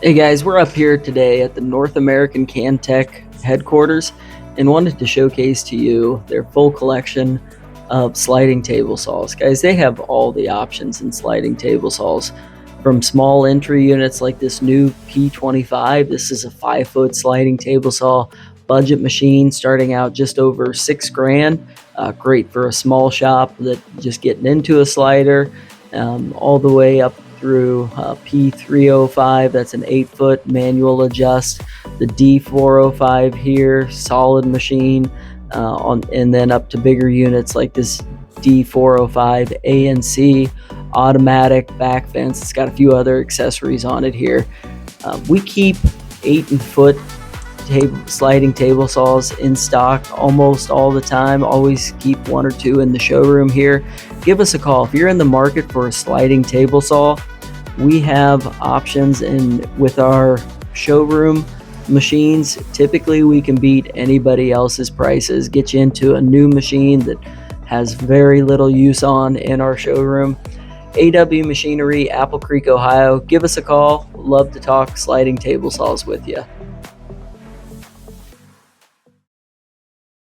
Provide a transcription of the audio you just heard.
Hey guys, we're up here today at the North American Cantek headquarters and wanted to showcase to you their full collection of sliding table saws. Guys, they have all the options in sliding table saws, from small entry units like this new P25. This is a 5-foot sliding table saw budget machine starting out just over 6 grand. Great for a small shop that just getting into a slider, all the way up through P305. That's an 8-foot manual adjust. The D405 here, solid machine, and then up to bigger units like this D405ANC automatic back fence. It's got a few other accessories on it here. We keep 8-foot sliding table saws in stock almost all the time. Always keep 1 or 2 in the showroom here. Give us a call if you're in the market for a sliding table saw. We have options, and with our showroom machines, typically we can beat anybody else's prices, get you into a new machine that has very little use on in our showroom. AW Machinery, Apple Creek, Ohio. Give us a call. Love to talk sliding table saws with you.